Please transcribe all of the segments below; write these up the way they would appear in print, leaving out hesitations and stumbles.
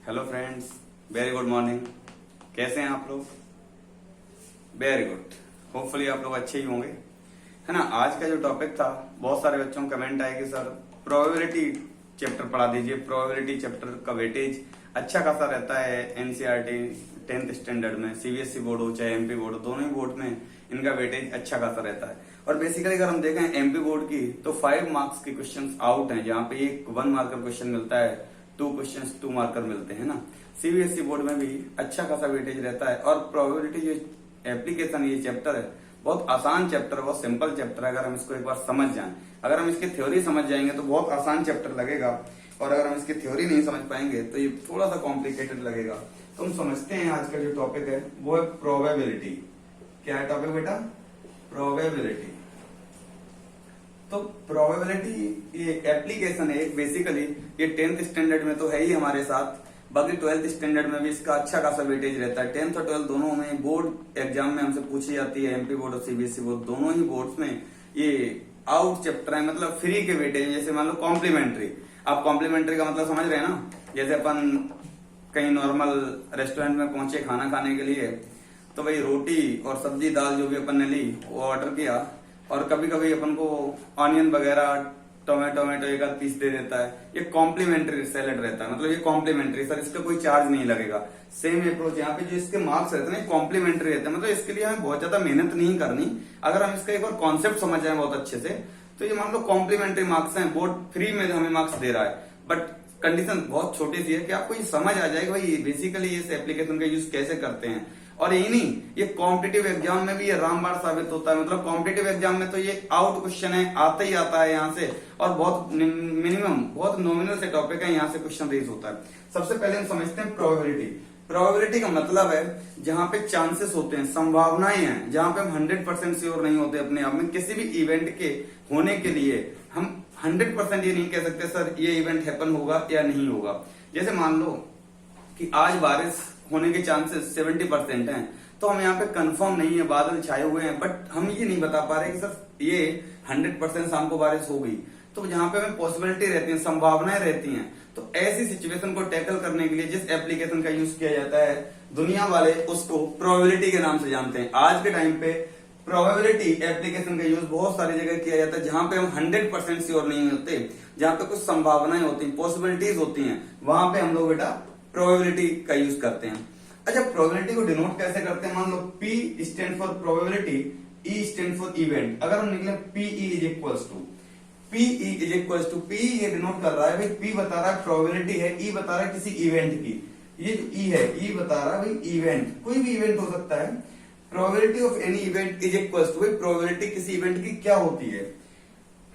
Hello friends, very good morning. कैसे हैं आप लोग? Very good. होपफुली आप लोग अच्छे ही होंगे, है ना। आज का जो टॉपिक था, बहुत सारे बच्चों को कमेंट आए कि सर प्रोबेबिलिटी चैप्टर पढ़ा दीजिए। प्रोबेबिलिटी चैप्टर का वेटेज अच्छा खासा रहता है एनसीईआरटी 10th स्टैंडर्ड में, सीबीएसई बोर्ड हो चाहे एमपी बोर्ड हो, दोनों ही बोर्ड में इनका वेटेज अच्छा खासा रहता है। और बेसिकली अगर हम देखें एमपी बोर्ड की, तो 5 मार्क्स के क्वेश्चन आउट हैं, जहाँ पे एक 1 मार्कर क्वेश्चन मिलता है, 2 क्वेश्चन 2 मार्कर मिलते हैं ना। सीबीएसई बोर्ड में भी अच्छा खासा वेटेज रहता है। और प्रोबेबिलिटी जो एप्लीकेशन ये चैप्टर है, बहुत आसान चैप्टर, बहुत सिंपल चैप्टर है। अगर हम इसको एक बार समझ जाएं, अगर हम इसकी थ्योरी समझ जाएंगे तो बहुत आसान चैप्टर लगेगा, और अगर हम इसकी थ्योरी नहीं समझ पाएंगे तो ये थोड़ा सा कॉम्प्लिकेटेड लगेगा। तो हम समझते हैं आज का जो टॉपिक है वो है प्रोबेबिलिटी। क्या है टॉपिक बेटा? प्रोबेबिलिटी। तो प्रोबेबिलिटी ये एप्लीकेशन है बेसिकली। ये 10th स्टैंडर्ड में तो है ही हमारे साथ, बाकी 12th स्टैंडर्ड में भी इसका अच्छा खासा वेटेज रहता है। 10th और 12th दोनों में बोर्ड एग्जाम में हमसे पूछी जाती है, एमपी बोर्ड और सीबीएसई बोर्ड दोनों ही बोर्ड्स में ये आउट चैप्टर है, मतलब फ्री के वेटेज। जैसे मान लो कॉम्प्लीमेंट्री, आप कॉम्प्लीमेंट्री का मतलब समझ रहे हैं ना। जैसे अपन कहीं नॉर्मल रेस्टोरेंट में पहुंचे खाना खाने के लिए, तो भाई रोटी और सब्जी दाल जो भी अपन ने ली वो ऑर्डर किया, और कभी कभी अपन को ऑनियन वगैरह टोमेटो एक आध पीस दे देता है। ये कॉम्प्लीमेंट्री सैलेड रहता है, मतलब ये कॉम्प्लीमेंट्री, सर इसका कोई चार्ज नहीं लगेगा। सेम अप्रोच यहाँ पे जो इसके मार्क्स रहते हैं कॉम्प्लीमेंट्री रहते हैं, मतलब इसके लिए हमें बहुत ज्यादा मेहनत नहीं करनी। अगर हम इसका एक बार कॉन्सेप्ट समझ जाए बहुत अच्छे से, तो ये मान लो कॉम्प्लीमेंट्री मार्क्स हैं, बोर्ड फ्री में हमें मार्क्स दे रहा है। बट कंडीशन बहुत छोटी सी है कि आपको ये समझ आ जाएगा भाई बेसिकली इस एप्लीकेशन का यूज कैसे करते हैं। और यही नहीं, ये कॉम्पिटिटिव एग्जाम में भी ये रामबाण साबित होता है। मतलब कॉम्पिटिटिव एग्जाम में तो ये आउट क्वेश्चन है, आता ही आता है यहाँ से, और बहुत मिनिमम, बहुत नॉमिनल से टॉपिक है, यहाँ से क्वेश्चन रेज होता है। सबसे पहले हम समझते हैं प्रोबेबिलिटी। प्रोबेबिलिटी का मतलब है जहां पे चांसेस होते हैं, संभावनाएं हैं, जहां पे हम 100% श्योर नहीं होते अपने आप में। किसी भी इवेंट के होने के लिए हम 100% ये नहीं कह सकते सर ये इवेंट हैपन होगा या नहीं होगा। जैसे मान लो कि आज बारिश होने के चांसेस 70% हैं, तो हम यहाँ पे कंफर्म नहीं है, बादल छाए हुए हैं, बट हम ये नहीं बता पा रहे कि सर ये 100% शाम को बारिश हो गई। तो जहां पे हमें पॉसिबिलिटी रहती है, संभावनाएं रहती हैं, तो ऐसी सिचुएशन को टैकल करने के लिए जिस एप्लीकेशन का यूज किया जाता है, दुनिया वाले उसको प्रोबेबिलिटी के नाम से जानते हैं। आज के टाइम पे प्रोबेबिलिटी एप्लीकेशन का यूज बहुत सारी जगह किया जाता है, जहां पे हम 100% श्योर नहीं होते, जहां पे कुछ संभावनाएं होती हैं, पॉसिबिलिटीज होती हैं, वहां पे हम लोग बेटा प्रोबेबिलिटी का यूज करते हैं। अच्छा, प्रोबेबिलिटी को डिनोट कैसे करते हैं? मान लो P stand for probability, E stand for event. अगर हम निकले PE is equals to P, ये डिनोट कर रहा है भाई, P बता रहा है प्रोबेबिलिटी है, E बता रहा है किसी इवेंट की। ये जो E है, E बता रहा है भाई इवेंट, कोई भी इवेंट हो सकता है। Probability of any event is equals to, probability किसी इवेंट की क्या होती है?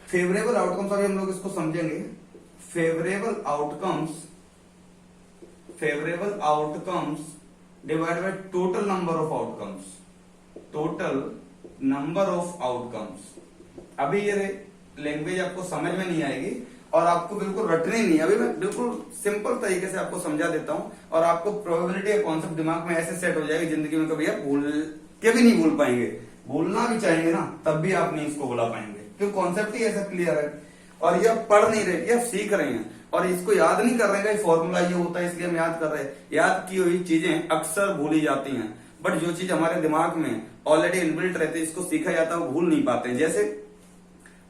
फेवरेबल आउटकम्स, अभी हम लोग इसको समझेंगे। Favourable outcomes divide by total number of outcomes. अभी ये लैंग्वेज आपको समझ में नहीं आएगी और आपको बिल्कुल रटनी नहीं है। अभी मैं बिल्कुल सिंपल तरीके से आपको समझा देता हूं, और आपको प्रोबेबिलिटी का कॉन्सेप्ट दिमाग में ऐसे सेट हो जाएगी, जिंदगी में कभी आप भूल के भी नहीं भूल पाएंगे। भूलना भी चाहेंगे ना, तब भी आप नहीं इसको भुला पाएंगे, क्योंकि कॉन्सेप्ट ही ऐसा क्लियर है। और ये आप पढ़ नहीं रहे, ये आप सीख रहे हैं, और इसको याद नहीं कर रहे हैं। फॉर्मूला ये होता है इसलिए हम याद कर रहे हैं। याद की हुई चीजें अक्सर भूली जाती हैं, बट जो चीज हमारे दिमाग में ऑलरेडी इनबिल्ट रहती है, इसको सीखा जाता है, वो भूल नहीं पाते हैं। जैसे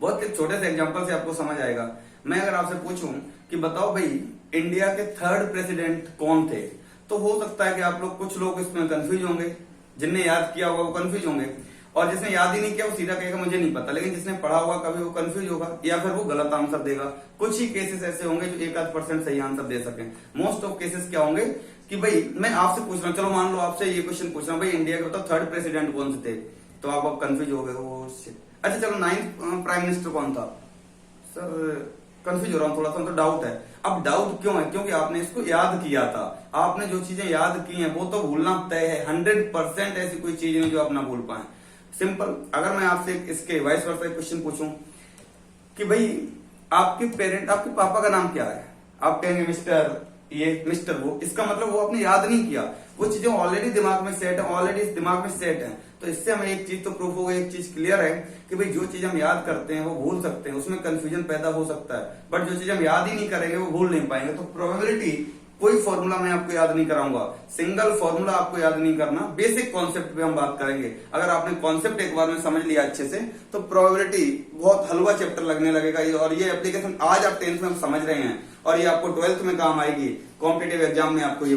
बहुत छोटे से एग्जांपल से आपको समझ आएगा। मैं अगर आपसे पूछूं कि बताओ भाई इंडिया के 3rd प्रेसिडेंट कौन थे, तो हो सकता है कि आप लोग, कुछ लोग इसमें कंफ्यूज होंगे, जिनने याद किया होगा वो कंफ्यूज होंगे, और जिसने याद ही नहीं किया वो सीधा कहेगा मुझे नहीं पता। लेकिन जिसने पढ़ा होगा कभी वो कंफ्यूज होगा, या फिर वो गलत आंसर देगा। कुछ ही केसेस ऐसे होंगे जो 1-8% सही आंसर दे सके। मोस्ट ऑफ केसेस क्या होंगे कि भाई मैं आपसे पूछ रहा हूँ, चलो मान लो आपसे ये क्वेश्चन पूछ रहा हूँ, भाई इंडिया के बताओ 3rd प्रेसिडेंट कौन से थे, तो आप कंफ्यूज हो गए। अच्छा चलो 9th प्राइम मिनिस्टर कौन था? सर कंफ्यूज हो रहा हूँ थोड़ा सा, तो डाउट है। अब डाउट क्यों है? क्योंकि आपने इसको याद किया था। आपने जो चीजें याद की हैं वो तो भूलना तय है। 100% ऐसी कोई चीज नहीं जो आप ना भूल पाए। सिंपल, अगर मैं आपसे इसके वाइस वर्सा क्वेश्चन पूछूं कि भाई आपके पेरेंट, आपके पापा का नाम क्या है, आप कहेंगे मिस्टर ये, मिस्टर वो। इसका मतलब वो आपने याद नहीं किया, वो चीजें ऑलरेडी दिमाग में सेट है, ऑलरेडी इस दिमाग में सेट है। तो इससे हमें एक चीज तो प्रूफ हो गई, एक चीज क्लियर है कि भाई जो चीज हम याद करते हैं वो भूल सकते हैं, उसमें कंफ्यूजन पैदा हो सकता है, बट जो चीज हम याद ही नहीं करेंगे वो भूल नहीं पाएंगे। तो प्रोबेबिलिटी कोई फॉर्मूला मैं आपको याद नहीं कराऊंगा, सिंगल फॉर्मूला आपको याद नहीं करना, बेसिक कॉन्सेप्ट पे हम बात करेंगे। अगर आपने कॉन्सेप्ट एक बार में समझ लिया अच्छे से तो प्रोबेबिलिटी बहुत हलवा चैप्टर लगने लगेगा। और ये एप्लीकेशन आज आप 10th में समझ रहे हैं और ये आपको 12th में काम आएगी, कॉम्पिटेटिव एग्जाम में आपको ये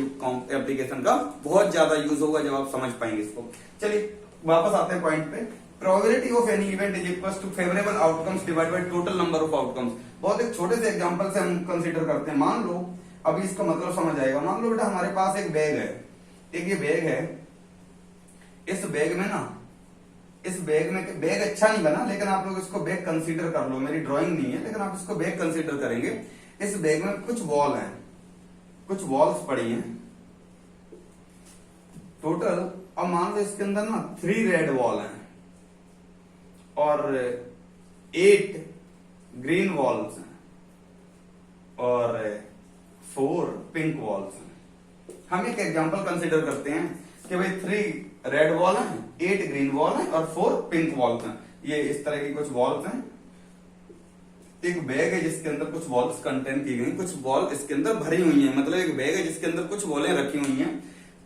एप्लीकेशन का बहुत ज्यादा यूज होगा जब आप समझ पाएंगे इसको। चलिए वापस आते हैं पॉइंट पे। Probability of any event is equal to favourable outcomes divided by total number of outcomes. बहुत एक छोटे से एग्जांपल से हम कंसीडर करते हैं। मान लो, अभी इसका मतलब समझ आएगा। मान लो बेटा हमारे पास एक बैग है, एक ये बैग है, इस बैग में ना, इस बैग में, बैग अच्छा नहीं बना लेकिन आप लोग इसको बैग कंसीडर कर लो, मेरी ड्राइंग नहीं है लेकिन आप इसको बैग कंसीडर करेंगे। इस बैग में कुछ वॉल है, कुछ वॉल्स पड़ी हैं टोटल। अब मान लो इसके अंदर ना 3 रेड वॉल हैं और 8 ग्रीन वॉल्स हैं और 4 पिंक वॉल्स हैं। हम एक एग्जांपल कंसीडर करते हैं कि भाई 3 रेड वॉल हैं, 8 ग्रीन वॉल हैं और 4 पिंक वॉल्स हैं। ये इस तरह की कुछ वॉल्स हैं। एक बैग है जिसके अंदर कुछ वॉल्स कंटेन की गई, कुछ वॉल इसके अंदर भरी हुई हैं। मतलब एक बैग है जिसके अंदर कुछ वॉलें रखी हुई हैं।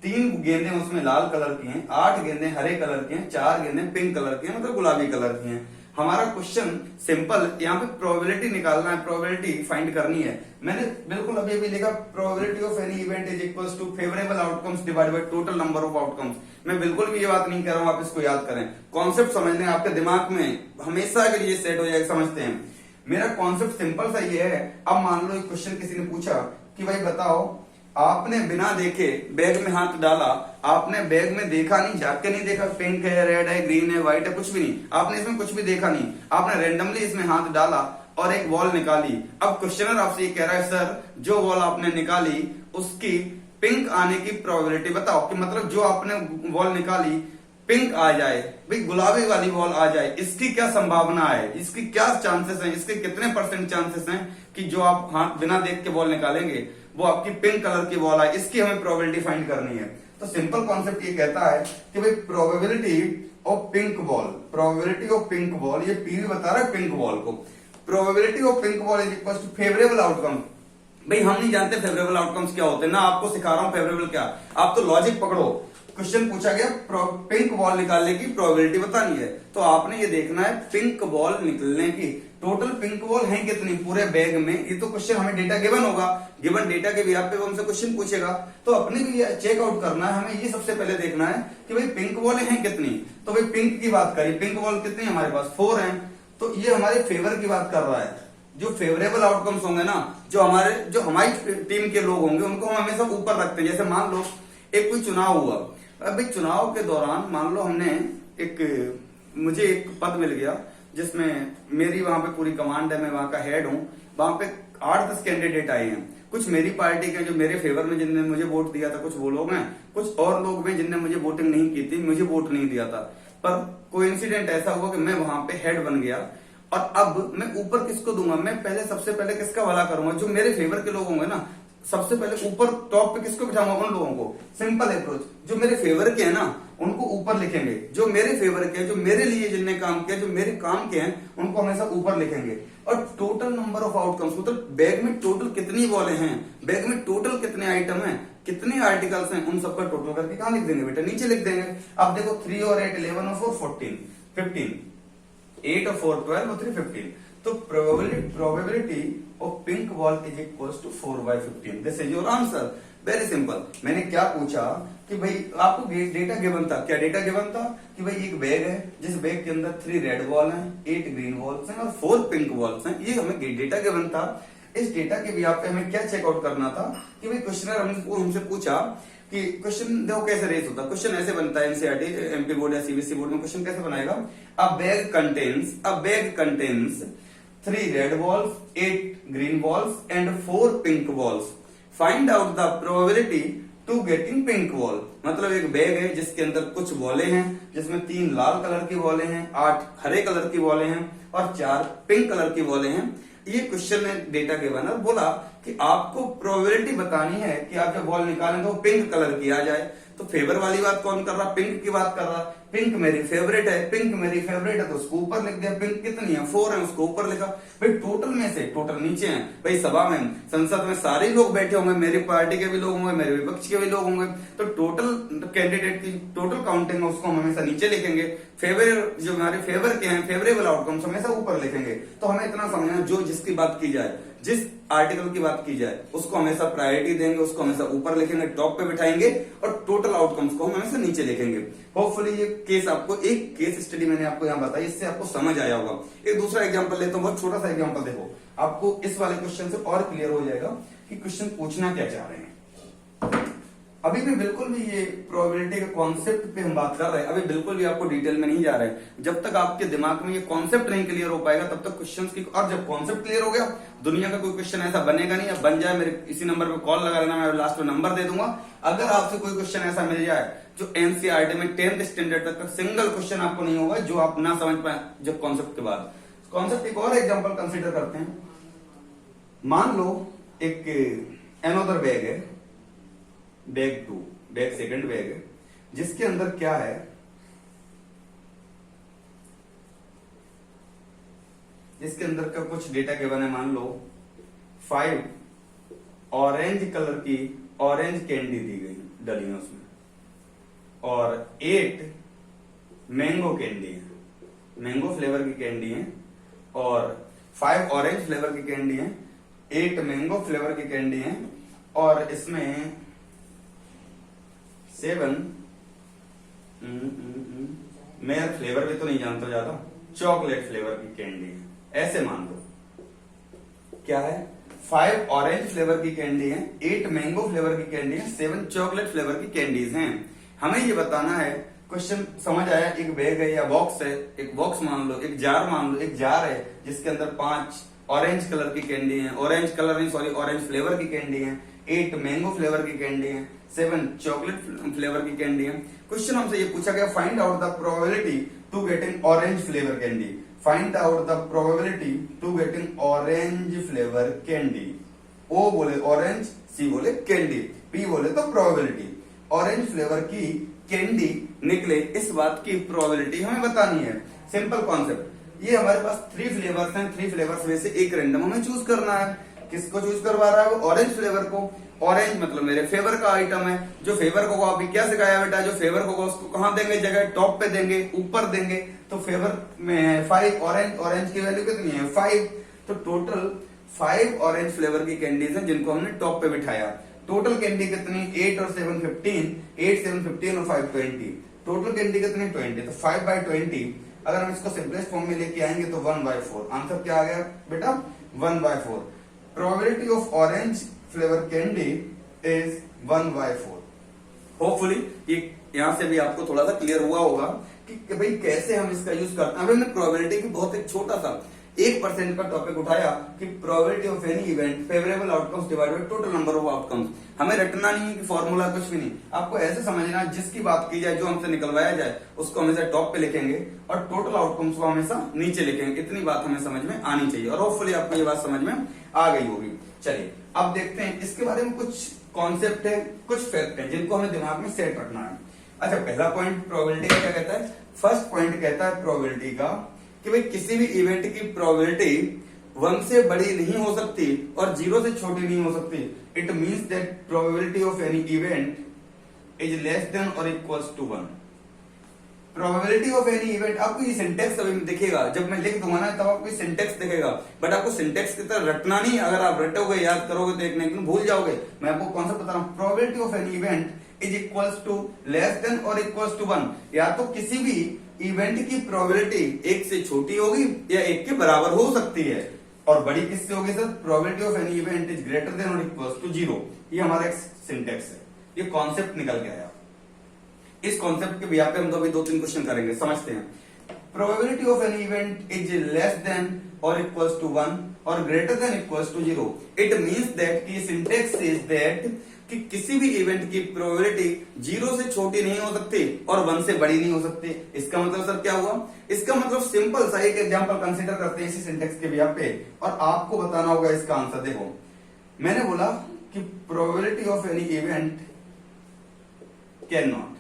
3 गेंदें उसमें लाल कलर की हैं, 8 गेंदें हरे कलर की हैं, 4 गेंदें पिंक कलर की हैं, मतलब गुलाबी कलर की हैं। हमारा क्वेश्चन सिंपल, यहाँ पे प्रोबेबिलिटी निकालना है, प्रोबेबिलिटी फाइंड करनी है। मैंने बिल्कुल अभी अभी लिखा probability of any event is equals to favourable outcomes divided by total number of outcomes. मैं बिल्कुल भी ये बात नहीं कर रहा हूं, आप इसको याद करें, कॉन्सेप्ट समझ लें, आपके दिमाग में हमेशा के लिए सेट हो जाएगा। समझते हैं, मेरा कॉन्सेप्ट सिंपल सा ये है। अब मान लो एक क्वेश्चन किसी ने पूछा कि भाई बताओ, आपने बिना देखे बैग में हाथ डाला, आपने बैग में देखा नहीं, झाँक के नहीं देखा पिंक है, रेड है, ग्रीन है, व्हाइट है, कुछ भी नहीं, आपने इसमें कुछ भी देखा नहीं, आपने रेंडमली इसमें हाथ डाला और एक वॉल निकाली। अब क्वेश्चनर आपसे ये कह रहा है सर जो वॉल आपने निकाली उसकी पिंक आने की प्रोबेबिलिटी बताओ, कि मतलब जो आपने वॉल निकाली पिंक आ जाए, भाई गुलाबी वाली वॉल आ जाए, इसकी क्या संभावना है, इसकी क्या चांसेस हैं, इसके कितने परसेंट चांसेस हैं कि जो आप हाथ बिना देख के वॉल निकालेंगे वो आपकी पिंक कलर की वॉल आए, इसकी हमें प्रोबेबिलिटी फाइंड करनी है। तो सिंपल कॉन्सेप्ट ये कहता है कि भाई probability of pink wall, probability of pink wall, ये पीवी बता रहा है पिंक वॉल को, probability of pink wall is equal to favourable outcome. भाई हम नहीं जानते फेवरेबल आउटकम्स क्या होते हैं, ना आपको सिखा रहा हूं फेवरेबल क्या, आप तो लॉजिक पकड़ो। क्वेश्चन पूछा गया पिंक बॉल निकालने की प्रोबेबिलिटी बतानी है, तो आपने ये देखना है पिंक बॉल निकलने की टोटल पिंक बॉल है कितनी पूरे बैग में। ये तो क्वेश्चन हमें डेटा गिवन होगा, गिवन डेटा के बिहाफ पे वो हमसे क्वेश्चन पूछेगा, तो अपने भी चेक आउट करना है, हमें ये सबसे पहले देखना है कि भाई पिंक बॉल है कितनी। तो भाई पिंक की बात करें, पिंक बॉल कितनी हमारे पास 4 है, तो ये हमारे फेवर की बात कर रहा है। जो फेवरेबल आउटकम्स होंगे ना, जो हमारी टीम के लोग होंगे उनको हम हमेशा ऊपर रखते हैं। जैसे मान लो एक कोई चुनाव हुआ, अभी चुनाव के दौरान मान लो मुझे एक पद मिल गया जिसमें मेरी वहां पे पूरी कमांड है, मैं वहां का हेड हूं, वहां पे 8-10 कैंडिडेट आए हैं, कुछ मेरी पार्टी के जो मेरे फेवर में जिनने मुझे वोट दिया था, कुछ वो लोग हैं, कुछ और लोग हैं जिनने मुझे वोटिंग नहीं की थी, मुझे वोट नहीं दिया था। पर कोइंसिडेंट ऐसा हुआ कि मैं वहां पे हेड बन गया और अब मैं ऊपर किसको दूंगा, मैं पहले सबसे पहले किसका भला करूंगा, जो मेरे फेवर के लोग होंगे ना, सबसे पहले ऊपर टॉप पे किसको बिठाऊंगा, उन लोगों को। सिंपल अप्रोच, जो मेरे फेवर के हैं ना उनको ऊपर लिखेंगे, जो मेरे फेवर के हैं, जो मेरे लिए जिनने काम किया, जो मेरे काम के हैं उनको हमेशा ऊपर लिखेंगे। और टोटल नंबर ऑफ आउटकम्स, मतलब बैग में टोटल कितनी बॉलें हैं, बैग में टोटल कितने आइटम हैं, कितने आर्टिकल्स हैं, उन सबका टोटल करके कहां लिख देंगे बेटा, नीचे लिख देंगे। अब देखो 3 और 8 11 और 4 14 15, 8 और 4 12 और 3 15, तो probability of pink ball is equal to 4/15। This is your answer, very simple. मैंने क्या पूछा कि भाई आपको डेटा गिवन था, क्या डेटा गिवन था कि भाई एक बैग है जिस बैग के अंदर 3 रेड बॉल हैं, 8 ग्रीन बॉल्स हैं और 4 पिंक बॉल्स हैं, ये हमें डेटा गिवन था। इस डेटा के भी पे हमें क्या चेकआउट करना था कि भाई क्वेश्चनर हमसे पूछा कि क्वेश्चन देखो कैसे रेस होता है। क्वेश्चन ऐसे बनता है, एनसीईआरटी एमपी बोर्ड या सीबीएसई बोर्ड में क्वेश्चन कैसे बनाएगा, अ bag contains 3 red balls, 8 green balls and 4 pink balls. Find out the probability to getting pink ball. मतलब एक बैग है जिसके अंदर कुछ बॉलें हैं, जिसमें 3 लाल कलर की बॉलें हैं, 8 हरे कलर की बॉलें हैं और 4 पिंक कलर की बॉलें हैं। ये क्वेश्चन ने डेटा के बना बोला कि आपको प्रोबेबिलिटी बतानी है कि आप जब बॉल निकालें तो पिंक कलर की आ जाए। तो फेवर वाली बात कौन कर रहा, पिंक की बात कर रहा। पिंक मेरी फेवरेट है, पिंक मेरी फेवरेट है तो उसको ऊपर लिख दिया। पिंक कितनी है? 4 है, उसको ऊपर लिखा। भाई टोटल में से, टोटल नीचे है भाई, सभा में संसद में सारे लोग बैठे होंगे, मेरी पार्टी के भी लोग होंगे, मेरे विपक्ष के भी लोग होंगे, तो टोटल कैंडिडेट की टोटल काउंटिंग है उसको हम हमेशा नीचे लिखेंगे। फेवर जो हमारे फेवर के हैं, फेवरेबल आउटकम्स हमेशा ऊपर लिखेंगे। तो हमें इतना समझना, जो जिसकी बात की जाए, जिस आर्टिकल की बात की जाए, उसको हमेशा प्रायोरिटी देंगे, उसको हमेशा ऊपर लिखेंगे, टॉप पे बिठाएंगे, और टोटल आउटकम्स को हम हमेशा नीचे लिखेंगे। होपफुली ये केस आपको, एक केस स्टडी मैंने आपको यहाँ बताई, इससे आपको समझ आया होगा। एक दूसरा एग्जांपल लेता हूँ, बहुत छोटा सा एग्जांपल, देखो आपको इस वाले क्वेश्चन से और क्लियर हो जाएगा कि क्वेश्चन पूछना क्या चाह रहे हैं। अभी भी बिल्कुल भी ये प्रोबेबिलिटी के कॉन्सेप्ट पे हम बात कर रहे हैं, अभी बिल्कुल भी आपको डिटेल में नहीं जा रहे हैं। जब तक आपके दिमाग में ये कॉन्सेप्ट नहीं क्लियर हो पाएगा तब तक क्वेश्चंस की, और जब कॉन्सेप्ट क्लियर हो गया, दुनिया का कोई क्वेश्चन ऐसा बनेगा नहीं, या बन जाए मेरे इसी नंबर पे कॉल लगा लेना, मैं लास्ट में नंबर दे दूंगा। अगर आपसे कोई क्वेश्चन ऐसा मिल जाए जो एनसीईआरटी में 10th स्टैंडर्ड तक का सिंगल क्वेश्चन आपको नहीं होगा जो आप ना समझ पाए जब कॉन्सेप्ट के बाद। कॉन्सेप्ट एक और एग्जाम्पल कंसिडर करते हैं। मान लो एक एनोदर बैग है, बैग 2, बैग सेकंड बैग है, जिसके अंदर क्या है, जिसके अंदर का कुछ डेटा गिवन है। मान लो 5 ऑरेंज कलर की ऑरेंज कैंडी दी गई, डली है उसमें, और 8 मैंगो कैंडी है, मैंगो फ्लेवर की कैंडी है, और 5 ऑरेंज फ्लेवर की कैंडी है, 8 मैंगो फ्लेवर की कैंडी है, और इसमें 7 मैं फ्लेवर भी तो नहीं जानता ज्यादा, चॉकलेट फ्लेवर की कैंडी है। ऐसे मान लो क्या है, 5 ऑरेंज फ्लेवर की कैंडी है, 8 मैंगो फ्लेवर की कैंडी है, 7 चॉकलेट फ्लेवर की कैंडीज हैं। हमें ये बताना है, क्वेश्चन समझ आया, एक बैग है या बॉक्स है, एक बॉक्स मान लो, एक जार मान लो, एक जार है जिसके अंदर 5 ऑरेंज कलर की कैंडी है, ऑरेंज कलर नहीं सॉरी ऑरेंज फ्लेवर की कैंडी है, 8 मैंगो फ्लेवर की कैंडी है, 7 चॉकलेट फ्लेवर की कैंडी है। क्वेश्चन हमसे ये पूछा गया, find out the probability to getting orange flavour candy, find out the probability to getting orange flavour candy. O बोले ऑरेंज, सी बोले कैंडी, पी बोले तो प्रोबेबिलिटी। ऑरेंज फ्लेवर की कैंडी निकले, इस बात की प्रोबेबिलिटी हमें बतानी है। सिंपल कॉन्सेप्ट, ये हमारे पास 3 फ्लेवर्स हैं, 3 फ्लेवर्स में से एक रैंडम हमें चूज करना है। किसको चूज करवा रहा है? वो ऑरेंज फ्लेवर को। ऑरेंज मतलब मेरे फेवर का आइटम है। जो फेवर को अभी क्या सिखाया बेटा, जो फेवर को उसको कहां देंगे, जगह टॉप पे देंगे, ऊपर देंगे। तो फेवर में है 5 ऑरेंज, ऑरेंज की वैल्यू कितनी है 5। तो टोटल 5 ऑरेंज फ्लेवर की कैंडीज हैं जिनको हमने टॉप पे बिठाया। टोटल कैंडी कितनी, 8 और 7 15, 8 7 15 और 5 20। टोटल कैंडी कितनी 20। तो 5/20 अगर हम इसको सिंपलेस्ट फॉर्म में लेके आएंगे तो 1/4। आंसर क्या आ गया बेटा 1/4। Probability of orange flavour candy is 1/4। Hopefully ये यहां से भी आपको थोड़ा सा क्लियर हुआ होगा कि भाई कैसे हम इसका यूज करते हैं। अभी हमने प्रोबेबिलिटी की बहुत एक छोटा सा 1% का टॉपिक उठाया कि probability of any event favourable outcomes divided by total number of outcomes. हमें रटना नहीं है कि फॉर्मूला कुछ भी नहीं, आपको ऐसे समझना, जिसकी बात की जाए, जो हमसे निकलवाया जाए उसको हमेशा टॉप पे लिखेंगे और टोटल आउटकम्स को हमेशा नीचे लिखेंगे। इतनी बात हमें समझ में आनी चाहिए और होपफुली आपको ये बात समझ में आ गई होगी। चलिए अब देखते हैं इसके बारे में कुछ कॉन्सेप्ट है, कुछ फैक्ट है जिनको हमें दिमाग में सेट रखना है। अच्छा, पहला पॉइंट प्रोबेबिलिटी का क्या कहता है? फर्स्ट पॉइंट कहता है प्रोबेबिलिटी का कि भाई किसी भी इवेंट की प्रोबेबिलिटी 1 से बड़ी नहीं हो सकती और 0 से छोटी नहीं हो सकती। It means that probability of any event is less than और equals to 1। Probability of any event, आपको ये सिंटेक्स अभी दिखेगा, जब मैं लिख दूंगा ना तब आपको सिंटेक्स दिखेगा, बट आपको सिंटेक्स की तरह रटना नहीं। अगर आप रटोगे, याद करोगे तो एक ना एक दिन भूल जाओगे। मैं आपको कॉन्सेप्ट बता रहा हूं, probability of any event is equals to less than और इक्वल्स टू 1। या तो किसी भी इवेंट की प्रोबेबिलिटी 1 से छोटी होगी या 1 के बराबर हो सकती है, और बड़ी किससे होगी sir? Probability of any event is greater than और इक्वल्स टू 0। ये हमारा एक सिंटेक्स है, ये कॉन्सेप्ट निकल के आया। इस कॉन्सेप्ट के बिहार पे हम तो अभी 2-3 क्वेश्चन करेंगे, समझते हैं। Probability of any event is less than और इक्वल्स टू 1 और greater than equals to 0। It means that कि सिंटेक्स इज दैट कि किसी भी इवेंट की प्रोबेबिलिटी 0 से छोटी नहीं हो सकती और 1 से बड़ी नहीं हो सकती। इसका मतलब सर क्या हुआ? इसका मतलब सिंपल सा एक एग्जांपल कंसीडर करते हैं इसी सिंटेक्स के बिहार पे और आपको बताना होगा इसका आंसर। देखो, मैंने बोला कि probability of any event can not,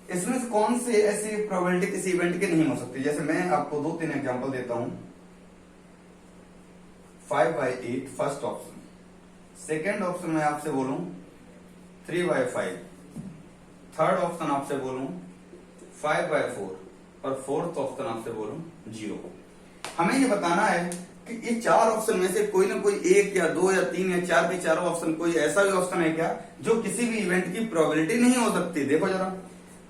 इसमें से कौन से ऐसी प्रोबेबिलिटी किसी इवेंट की नहीं हो सकती? जैसे मैं आपको 2-3 एग्जांपल देता हूं। 5/8 फर्स्ट ऑप्शन, सेकेंड ऑप्शन मैं आपसे बोलूं 3/5, थर्ड ऑप्शन आपसे बोलूं 5/4 और फोर्थ ऑप्शन आपसे बोलूं 0। हमें ये बताना है कि ये 4 ऑप्शन में से कोई ना कोई 1 या 2 या 3 या 4 के चारों ऑप्शन कोई ऐसा भी ऑप्शन है क्या जो किसी भी इवेंट की प्रोबेबिलिटी नहीं हो सकती? देखो जरा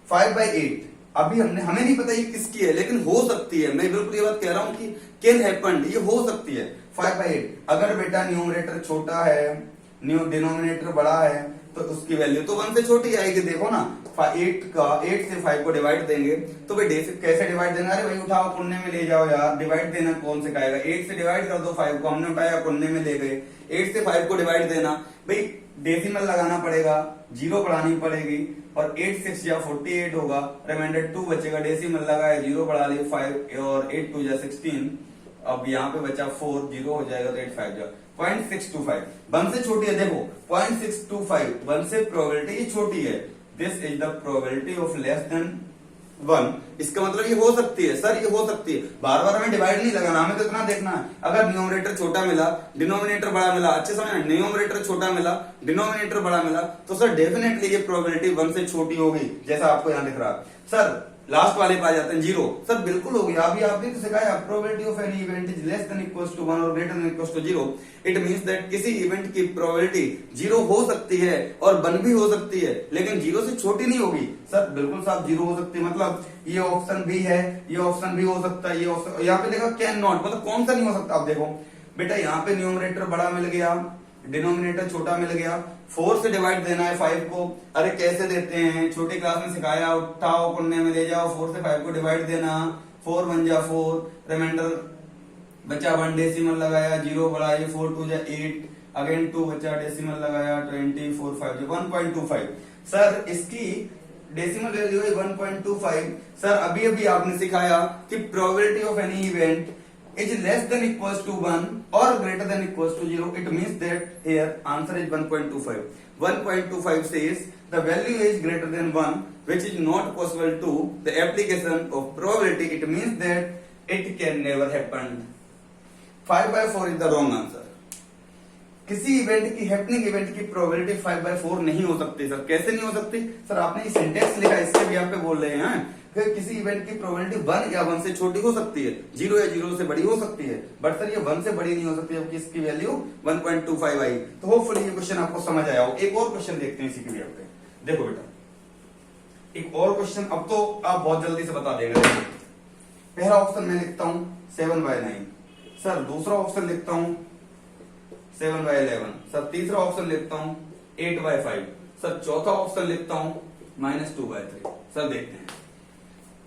5/8 अभी हमें नहीं पता ये किसकी है, लेकिन हो सकती है। मैं बिल्कुल ये बात कह रहा हूं कि कैन हैपन, ये हो सकती है। 5/8 अगर बेटा न्यूमरेटर छोटा है, डिनोमिनेटर बड़ा है, तो उसकी वैल्यू तो 1 से छोटी आएगी। देखो ना 8 से 5 को डिवाइड देंगे तो भाई कैसे डिवाइड देना? अरे भाई उठाओ कोने में ले जाओ यार, डिवाइड देना कौन से खाएगा? 8 से डिवाइड कर दो 5 को, हमने उठाया कोने में ले गए। 8 से 5 को डिवाइड देना भाई डेसिमल लगाना पड़ेगा, 0 बढ़ानी पड़ेगी, और 8 6 या 48 होगा, रिमाइंडर 2 बचेगा, डेसिमल लगाए 0 बढ़ा लिए 5 और 8 2 या 16। अब यहाँ पे बचा 4, 0 हो जाएगा तो 8 5 जा 0.625 1 से छोटी है। देखो 0.625 1 से प्रोबेबिलिटी छोटी है। This is the probability of less than 1। इसका मतलब ये हो सकती है सर, ये हो सकती है। बार बार हमें डिवाइड नहीं लगाना, हमें तो इतना देखना है अगर न्यूमरेटर छोटा मिला डिनोमिनेटर बड़ा मिला, अच्छे समझ, न्यूमरेटर छोटा मिला डिनोमिनेटर बड़ा मिला, तो सर डेफिनेटली ये प्रोबेबिलिटी 1 से छोटी होगी, जैसा आपको यहाँ दिख रहा है। सर लास्ट वाले पे आ जाते हैं 0। सर बिल्कुल होगी, अभी आपने तो सिखाया probability of any event is less than equals to 1 और greater than equals to 0। It means that किसी इवेंट की प्रोबेबिलिटी 0 हो सकती है और 1 भी हो सकती है, लेकिन 0 से छोटी नहीं होगी। सर बिल्कुल साहब 0 हो सकती है, मतलब ये ऑप्शन भी है, ये ऑप्शन भी हो सकता है, ये ऑप्शन, यहाँ पे देखो कैन नॉट, मतलब कौन सा नहीं हो सकता? आप देखो बेटा यहाँ पे न्यूमरेटर बड़ा मिल गया, डिनोमिनेटर छोटा मिल गया, 4 से डिवाइड देना है 5 को। अरे कैसे देते हैं, छोटी क्लास में सिखाया, उठाओ कोने में ले जाओ, 4 से 5 को डिवाइड देना, 4 1 जा 4, रिमाइंडर बचा 1, डेसिमल लगाया, 0 बढ़ाइए, 4 2 जा 8, अगेन 2 बचा, डेसिमल लगाया 20, 4 5 1.25। सर इसकी डेसिमल वैल्यू है 1.25। सर अभी अभी आपने सिखाया कि probability of any event is less than equals to 1 or greater than equals to 0. It means that here answer is 1.25. 1.25 says the value is greater than 1, which is not possible to the application of probability. It means that it can never happen. 5/4 is the wrong answer. किसी event की happening event की probability 5/4 नहीं हो सकती। Sir कैसे नहीं हो सकती? सर आपने ये सेंटेंस लिखा, इससे भी आप पे बोल रहे हैं कि किसी इवेंट की प्रोबेबिलिटी 1 या 1 से छोटी हो सकती है, 0 या 0 से बड़ी हो सकती है, बट सर ये 1 से बड़ी नहीं हो सकती, जबकि इसकी वैल्यू 1.25 आई। तो होपफुली ये क्वेश्चन आपको समझ आया हो। एक और क्वेश्चन देखते हैं इसी के लिए। देखो बेटा एक और क्वेश्चन, अब तो आप बहुत जल्दी से बता देंगे। पहला ऑप्शन मैं लिखता हूं 7/9। सर दूसरा ऑप्शन लिखता हूं 7/11। सर तीसरा ऑप्शन लिखता हूं 8/5। सर चौथा ऑप्शन लिखता हूं -2/3। सर देखते हैं।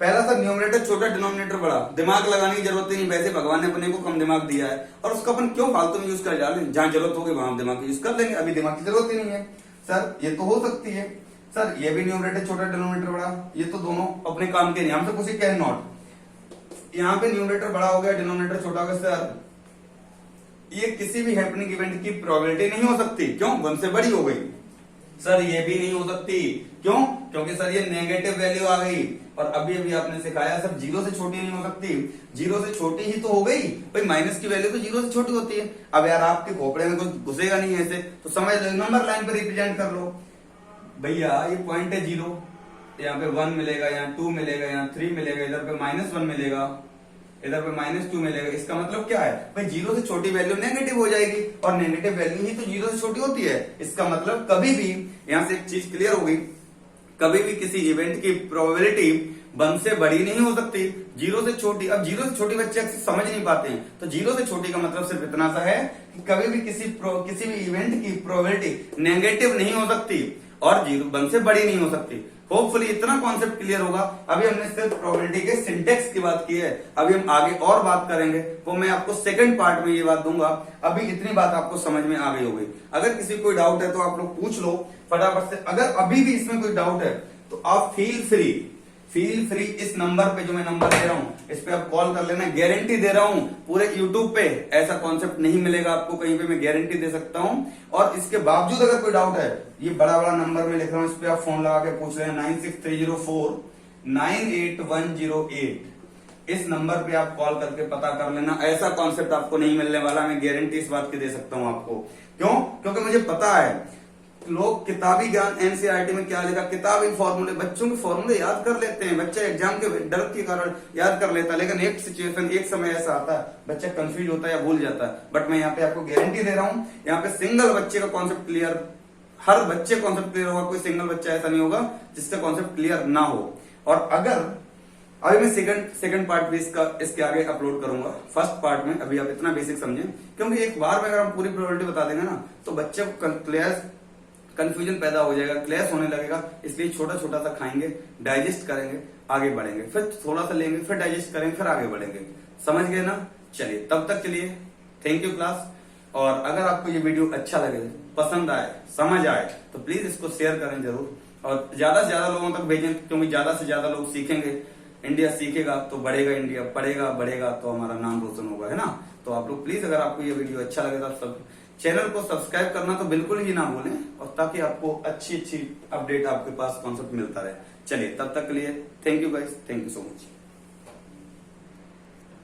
पहला सर न्यूमरेटर छोटा डिनोमिनेटर बड़ा, दिमाग लगाने की जरूरत ही नहीं, वैसे भगवान ने अपने को कम दिमाग दिया है और उसका अपन क्यों फालतू में यूज कर डालें? जहां जरूरत होगी वहां दिमाग यूज कर लेंगे, अभी दिमाग की जरूरत ही नहीं है। सर ये तो हो सकती है। सर ये भी न्यूमरेटर छोटा डिनोमिनेटर बड़ा, ये तो दोनों अपने काम के नहीं, हमसे कुछ कैन नॉट। यहाँ पे न्यूमरेटर बड़ा हो गया, डिनोमिनेटर छोटा हो गया। सर ये किसी भी हैपनिंग इवेंट की प्रोबेबिलिटी नहीं हो सकती, क्यों? 1 से बड़ी हो गई। सर ये भी नहीं हो सकती, क्यों? क्योंकि सर ये नेगेटिव वैल्यू आ गई, और अभी अभी आपने सिखाया सर 0 से छोटी नहीं हो सकती। 0 से छोटी ही तो हो गई भाई, माइनस की वैल्यू तो 0 से छोटी होती है। अब यार आपके खोपड़े में कुछ घुसेगा नहीं ऐसे, तो समझ लो, नंबर लाइन पर रिप्रेजेंट कर लो भैया। ये पॉइंट है 0, यहाँ पे 1 मिलेगा, यहाँ 2 मिलेगा, यहाँ 3 मिलेगा, इधर पे -1 मिलेगा, इधर पे -2 मिलेगा। इसका मतलब क्या है भाई, 0 से छोटी वैल्यू नेगेटिव हो जाएगी, और नेगेटिव वैल्यू ही तो 0 से छोटी होती है। इसका मतलब कभी भी, यहां से एक चीज क्लियर होगी, कभी भी किसी इवेंट की प्रोबेबिलिटी 1 से बड़ी नहीं हो सकती, 0 से छोटी। अब 0 से छोटी बच्चे अक्सर समझ नहीं पाते हैं, तो 0 से छोटी का मतलब सिर्फ इतना सा है कि कभी भी किसी भी इवेंट की प्रोबेबिलिटी नेगेटिव नहीं हो सकती और 1 से बड़ी नहीं हो सकती। होपफुली इतना कॉन्सेप्ट क्लियर होगा। अभी हमने सिर्फ प्रोबेबिलिटी के सिंटेक्स की बात की है, अभी हम आगे और बात करेंगे, वो मैं आपको सेकंड पार्ट में ये बात दूंगा। अभी इतनी बात आपको समझ में आ गई होगी। अगर किसी कोई डाउट है तो आप लोग पूछ लो फटाफट से। अगर अभी भी इसमें कोई डाउट है तो आप फील फ्री, फील फ्री इस नंबर पे जो मैं नंबर दे रहा हूं इस पे आप कॉल कर लेना। गारंटी दे रहा हूं पूरे यूट्यूब पे ऐसा कॉन्सेप्ट नहीं मिलेगा आपको कहीं पे, मैं गारंटी दे सकता हूं। और इसके बावजूद अगर कोई डाउट है, ये बड़ा बड़ा नंबर में लिख रहा हूं, इस पे आप फोन लगा के पूछ लेना 9630498108। इस नंबर पे आप कॉल करके पता कर लेना। ऐसा कॉन्सेप्ट आपको नहीं मिलने वाला, मैं गारंटी इस बात की दे सकता हूं आपको। क्यों? क्योंकि मुझे पता है लोग किताबी ज्ञान एनसीईआरटी में क्या लिखा, किताबी फॉर्मूले, बच्चों के फॉर्मूले याद कर लेते हैं, बच्चा एग्जाम के डर के कारण याद कर लेता है, लेकिन एक सिचुएशन एक समय ऐसा आता है बच्चा कंफ्यूज होता है या भूल जाता है। बट मैं यहाँ पे आपको गारंटी दे रहा हूं, यहाँ पे सिंगल बच्चे का कॉन्सेप्ट क्लियर, हर बच्चे कॉन्सेप्ट क्लियर होगा, कोई सिंगल बच्चा ऐसा नहीं होगा जिसका कॉन्सेप्ट क्लियर ना हो। और अगर अभी मैं सेकंड पार्ट भी इसके आगे अपलोड करूंगा। फर्स्ट पार्ट में अभी आप इतना बेसिक समझें, क्योंकि एक बार में अगर हम पूरी प्रोबेबिलिटी बता देंगे ना तो बच्चे को कंफ्यूजन पैदा हो जाएगा, क्लैश होने लगेगा। इसलिए छोटा छोटा सा खाएंगे, डाइजेस्ट करेंगे, आगे बढ़ेंगे, फिर थोड़ा सा लेंगे, फिर डाइजेस्ट करेंगे, फिर आगे बढ़ेंगे। समझ गए ना? चलिए तब तक के लिए थैंक यू क्लास। और अगर आपको ये वीडियो अच्छा लगे, पसंद आए, समझ आए तो प्लीज इसको शेयर करें जरूर, और ज्यादा से ज्यादा लोगों तक भेजें, क्योंकि ज्यादा से ज्यादा लोग सीखेंगे। इंडिया सीखेगा तो बढ़ेगा, इंडिया पढ़ेगा बढ़ेगा तो हमारा नाम रोशन होगा, है ना? तो आप लोग प्लीज, अगर आपको ये वीडियो अच्छा लगे तो सब चैनल को सब्सक्राइब करना तो बिल्कुल ही ना भूलें, और ताकि आपको अच्छी अच्छी अपडेट आपके पास कॉन्सेप्ट मिलता रहे। चलिए तब तक के लिए thank you guys, thank you so much.